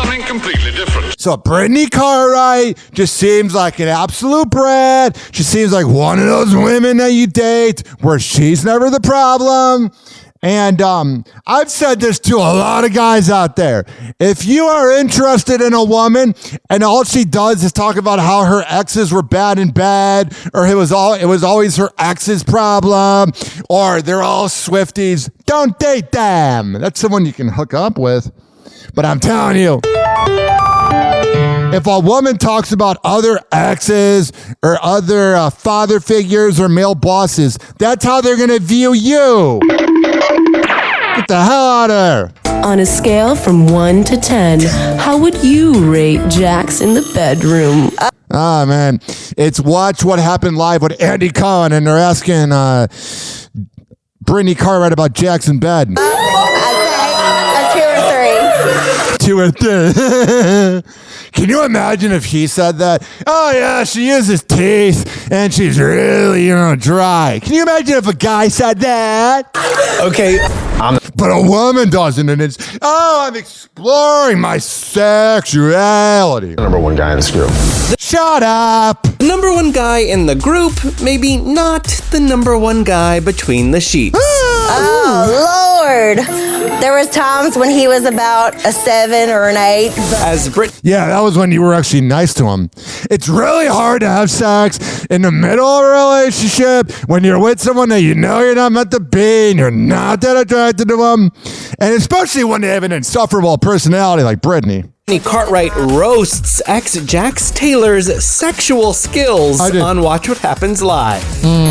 something completely different. So Brittany Cartwright just seems like an absolute brat. She seems like one of those women that you date where she's never the problem. And I've said this to a lot of guys out there. If you are interested in a woman and all she does is talk about how her exes were bad in bed, or it was always her ex's problem, or they're all Swifties, don't date them. That's someone you can hook up with. But I'm telling you, if a woman talks about other exes or other father figures or male bosses, that's how they're going to view you. Get the hell out of there. On a scale from 1 to 10, how would you rate Jax in the bedroom? Ah, man. It's Watch What Happened Live with Andy Cohen, and they're asking Brittany Cartwright about Jax in bed. I'd say a 2 or 3. 2 or 3. Can you imagine if he said that? Oh, yeah, she uses teeth, and she's really, dry. Can you imagine if a guy said that? Okay. But a woman doesn't, and it's, I'm exploring my sexuality. Number one guy in this group. Shut up. Number one guy in the group, maybe not the number one guy between the sheets. Oh, Lord. There was times when he was about a 7 or an 8. Yeah, that was when you were actually nice to him. It's really hard to have sex in the middle of a relationship when you're with someone that you know you're not meant to be and you're not that attracted to them. And especially when they have an insufferable personality like Brittany. Brittany Cartwright roasts ex-Jax Taylor's sexual skills on Watch What Happens Live.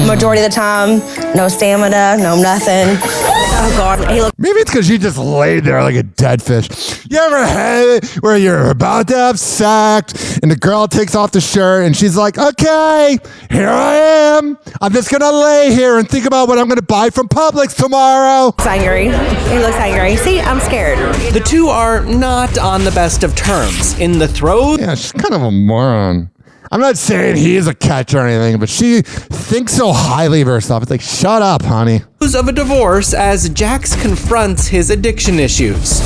Majority of the time, no stamina, no nothing. Oh, God. Maybe it's because you just laid there like a dead fish. You ever had it where you're about to have sex and the girl takes off the shirt and she's like, okay, here I am. I'm just going to lay here and think about what I'm going to buy from Publix tomorrow. He's angry. He looks angry. See, I'm scared. The two are not on the best of terms. In the throes. Yeah, she's kind of a moron. I'm not saying he's a catch or anything, but she thinks so highly of herself. It's like, shut up, honey. Of a divorce as Jax confronts his addiction issues.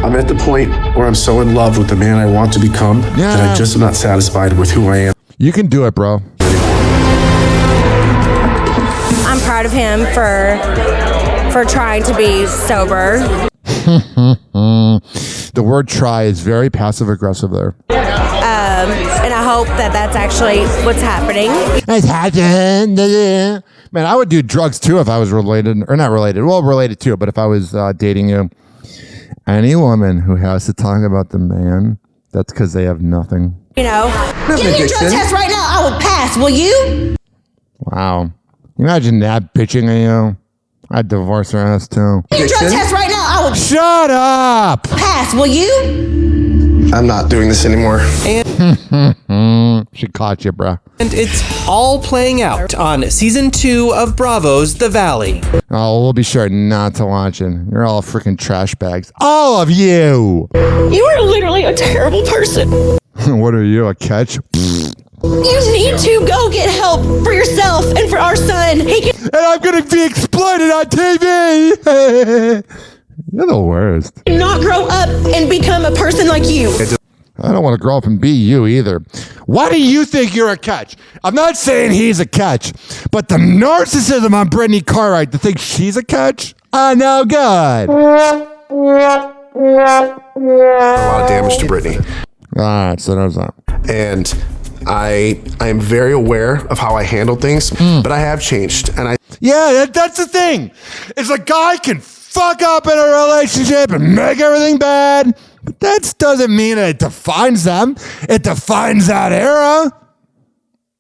I'm at the point where I'm so in love with the man I want to become that I just am not satisfied with who I am. You can do it, bro. I'm proud of him for trying to be sober. The word try is very passive aggressive there. And I hope that that's actually what's happening. Man, I would do drugs too if I was related, or not related. Well, related too, but if I was dating you. Any woman who has to talk about the man, that's because they have nothing. Give me your drug test right now. I will pass. Will you? Wow. Imagine that bitching at you. I'd divorce her ass too. Give me your drug test right now. I will shut up. Pass. Will you? I'm not doing this anymore. She caught you, bruh. And it's all playing out on season 2 of Bravo's The Valley. Oh, we'll be sure not to watch it. You're all freaking trash bags. All of you. You are literally a terrible person. What are you, a catch? You need to go get help for yourself and for our son. And I'm going to be exploited on TV. You're the worst. Not grow up and become a person like you. I don't want to grow up and be you either. Why do you think you're a catch? I'm not saying he's a catch, but the narcissism on Brittany Cartwright to think she's a catch? No good. A lot of damage to Brittany. All right, so there's that. And I am very aware of how I handle things, but I have changed. And that's the thing. Is a guy can fuck up in a relationship and make everything bad, but that doesn't mean it defines them. It defines that era,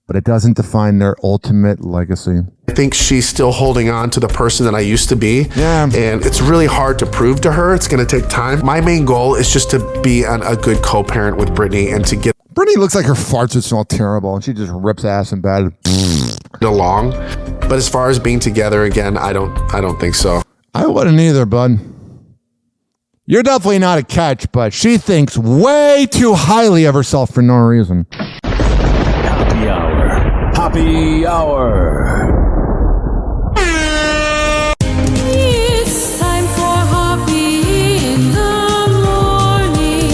but it doesn't define their ultimate legacy. I think she's still holding on to the person that I used to be. Yeah. And it's really hard to prove to her. It's going to take time. My main goal is just to be a good co-parent with Brittany and to get Brittany looks like her farts would smell terrible, and she just rips ass in bed. along. But as far as being together again, I don't think so. I wouldn't either, bud. You're definitely not a catch, but she thinks way too highly of herself for no reason. Happy hour. Happy hour. It's time for Hoppe in the morning.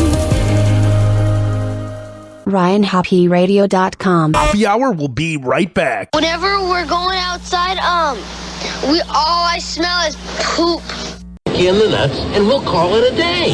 RyanHappyRadio.com. Happy Hour will be right back. Whenever we're going outside, all I smell is poop. In the nuts, and we'll call it a day.